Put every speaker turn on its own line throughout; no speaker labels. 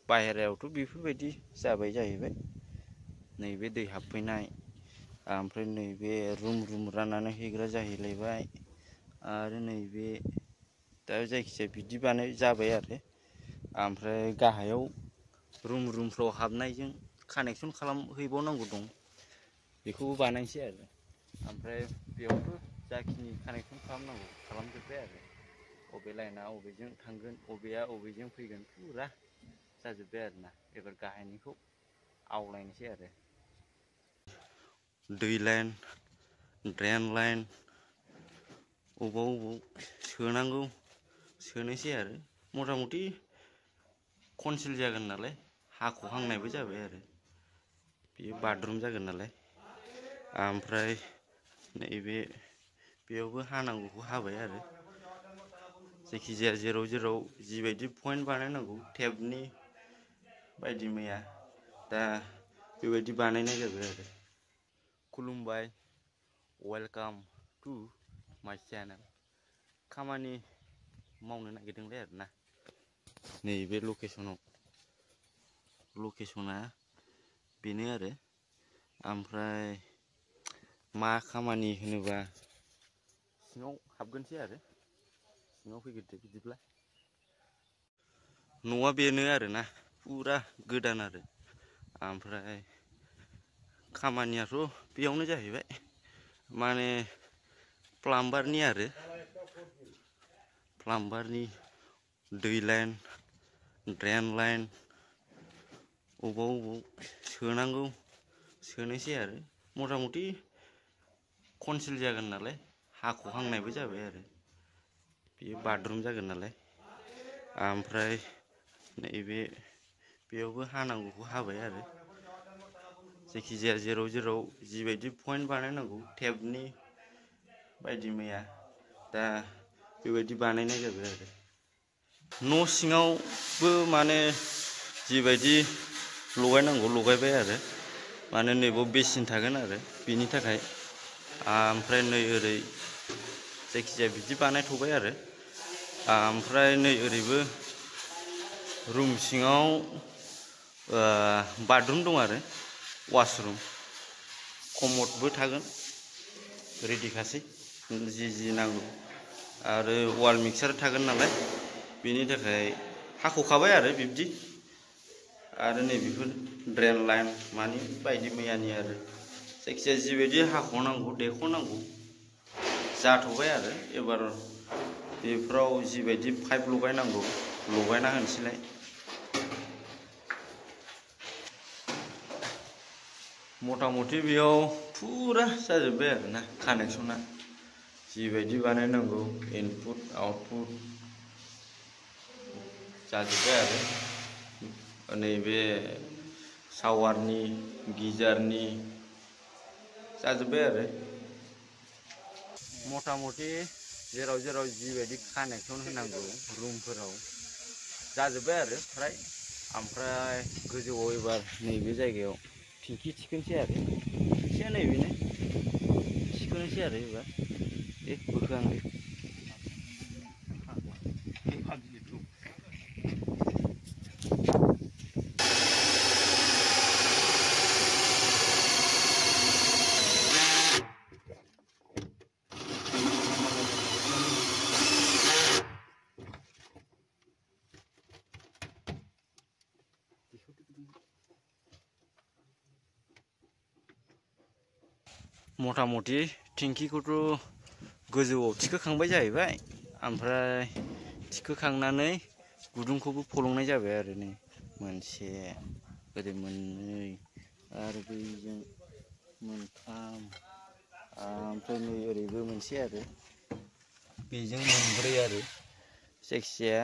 बाहेरायावथ' बेफोरबायदि जाबाय जाहैबाय। नैबे दै हाबफैनाय, ओमफ्राय नैबे रुम राननानै हैग्रा जाहैलायबाय, आरो नैबे दा जायखिजाया बिदि बानाय जाबाय आरो। ओमफ्राय गाहायाव रुमफ्राव हाबनायजों कानेक्सन खालामहैबावनांगौ दं, बेखौबो बानायनोसै आरो। ओमफ्राय बेयावथ' जाखिनि कानेक्सन खालामनांगौ खालामजोब्बाय आरो। अबे लाइना अबेजों थांगोन, अबेया अबेजों फैगोन फुरा जाजोब्बाय आरोना। एबार गाहायनिखौ आवलायनोसै आरो। दै लाइन, ड्रेन लाइन, अबाव सोनांगौ सोनोसै आरो। मथा मथि कनसिल जागोन नालाय हाख'हांनायबो जाबाय आरो। बेयो बाथरुम जागोन नालाय। ओमफ्राय नैबे बेयावबो हानांगौखौ हाबाय आरो। जायखिजाया जेराव जिबायदि पइन्ट बानायनांगौ टेपनि बायदि मैया, दा बेबायदि बानायनाय जाबाय आरो। खुलुमबाय, वेलकाम टु माय चेनेल। खामानि मावनो नागिरदोंलै आरोना। नैबे लकेसना बेनो आरो। ओमफ्राय मा खामानि होनोबा सिङाव हाबगोनसै आरो। सिङाव फैग्रोदो बिदिब्ला। न'आ बेनो आरोना, फुरा गोदान आरो। ओमफ्राय खामानियाथ' बेयावनो जाहैबाय, माने प्लाम्बारनि आरो। प्लाम्बारनि दै लाइन, ड्रेन लाइन, अबाव सोनांगौ सोनोसै आरो। मथा मथि कनसिल जागोन नालाय हाख'हांनायबो जाबाय आरो। बेयो बाथरुम जागोन नालाय। ओमफ्राय नैबे बेयावबो हानांगौखौ हाबाय आरो। जायखिजाया जेराव जिबायदि पइन्ट बानायनांगौ टेपनि बायदि मैया, दा बेबायदि बानायनाय जाबाय आरो। न' सिङावबो माने जिबायदि लगायनांगौ लगायबाय आरो। माने नैबाव बेसिन थागोन आरो बेनि थाखाय। ओमफ्राय नै ओरै जायखिजाया बिदि बानायथ'बाय आरो। ओमफ्राय नै ओरैबो रुम सिङाव बाथरुम दं आरो, वासरुम। कमदबो थागोन, रेडिखासै जि नांगौ। आरो वाल मिक्सार थागोन नालाय, बेनि थाखाय हाख'खाबाय आरो बिब्दि। आरो नैबेफोर ड्रेन लाइन मानि बायदि मैयानि आरो। जायखिजाया जिबायदि हाख'नांगौ देख'नांगौ जाथ'बाय आरो। एबार बेफोराव जिबायदि पाइप लगायनांगौ लगायना होनोसैलाय। मथा मथि बेयाव फुरा जाजोब्बाय आरोना कानेक्सना। जिबायदि बानायनांगौ इनपुट आउटपुट जाजोब्बाय आरो। नैबे सावारनि, गिजारनि जाजोब्बाय आरो। मथा मथि जेराव जिबायदि कानेक्सन होनांगौ रुमफोराव जाजोब्बाय आरो फ्राय। ओमफ्राय गोजौआव एबार नैबे जायगायाव टेंखि थिखोनोसै आरो। टेंखिया नैबेनो थिखोनोसै आरो एबार। दे बोखांदो। मथा मथि टेंखिखौथ' गोजौआव थिखोखांबाय जाहैबाय। ओमफ्राय थिखोखांनानै गुदुंखौबो फलंनाय जाबाय आरो। नै मोनसे, ओरै मोननै, आरो बैजों मोनथाम, ओमफ्राय नै ओरैबो मोनसे आरो। बेजों मोनब्रै आरो। जायखिजाया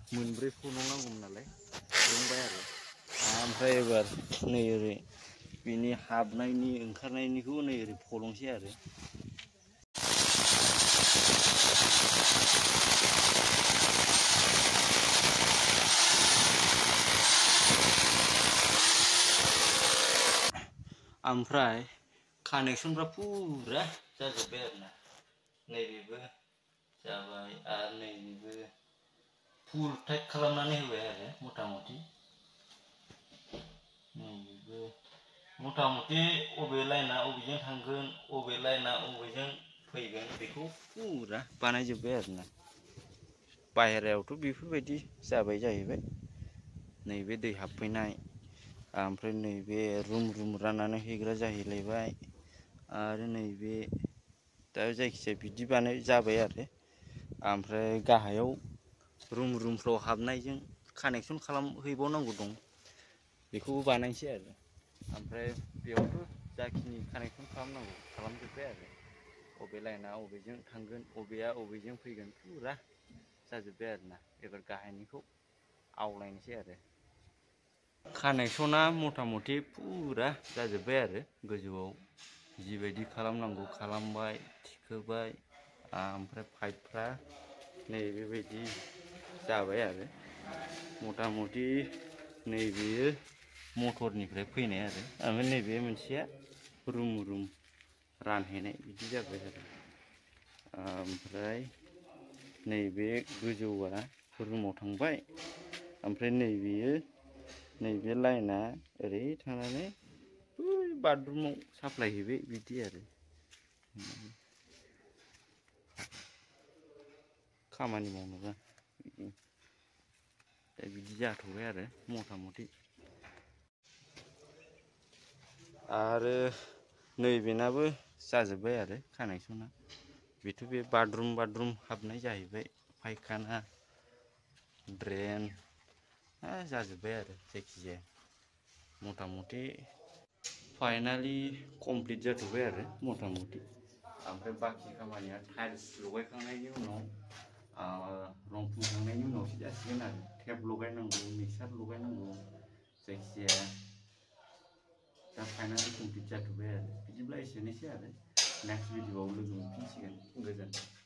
मोनब्रै फलंनांगौमोन नालाय फलंबाय आरो। ओमफ्राय एबार नै ओरै बिनि हाबनायनि ओंखारनायनिखौ नै ओरै फलंसै आरो। ओमफ्राय कानेक्सनफ्रा फुरा जाजोब्बाय आरोना। नैबेबो जाबाय, आरो नैबेबो फुल टाइट खालामनानै होबाय आरो मथा मथि। मथा मथि अबे लाइना अबेजों थांगोन अबे लाइना अबेजों फैगोन बेखौ फुरा बानायजोब्बाय आरोना। बाहेरायावथ' बेफोरबायदि जाबाय जाहैबाय। नैबे दै हाबफैनाय ओमफ्राय नैबे रुम राननानै हैग्रा जाहैलायबाय आरो नैबे दा जायखिजाया बिदि बानाय जाबाय आरो। ओमफ्राय गाहायाव रुमफ्राव हाबनायजों कानेक्सन हैबावनांगौ दं, बेखौबो बानायनोसै आरो। ओमफ्राय बेयावथ' जाखिनि कानेक्सन खालामनांगौ खालामजोब्बाय आरो। अबे लाइना अबेजों थांगोन अबेया अबेजों फैगोन फुरा जाजोब्बाय आरोना। एबार गाहायनिखौ आवलायनोसै आरो। कानेक्सना मथा मथि फुरा जाजोब्बाय आरो। गोजौआव जिबायदि खालामनांगौ खालामबाय, थिखोबाय, ओमफ्राय पाइपफ्रा नैबेबायदि जाबाय आरो। मथा मथि नैबेयो मटरनिफ्राय फैनाय आरो। ओमफ्राय नैबे मोनसेया रुम रानहैनाय बिदि जाबाय आरो। ओमफ्राय नैबे गोजौआ रुमाव थांबाय, ओमफ्राय नैबे लाइना ओरै थांनानै बै बाथरुमाव साप्लाय हैबाय बिदि आरो। खामानि मावनोबा बिदि जाथ'बाय आरो मथा मथि। आरो नैबेनाबो जाजोब्बाय आरो कानेक्सना। बेथ' बे बाथरुम हाबनाय जाहैबाय, फायखाना, ड्रेन जाजोब्बाय आरो जायखिजाया मथा मथि फाइनालि कमप्लिट जाथ'बाय आरो मथा मथि। ओमफ्राय बाखि खामानिया टाइल्स लगायखांनायनि उनाव रं फुंखांनायनि उनावसो जासिगोन आरो। टेप लगायनांगौ, मिक्सार लगायनांगौ, जायखिजाया दा फाइनालि कमप्लिट जाथ'बाय आरो। बिदिब्ला एसेनोसै आरो। नेक्स्ट भिडिअआव लोगो मोनफिनसिगोन। गोजोन्थों।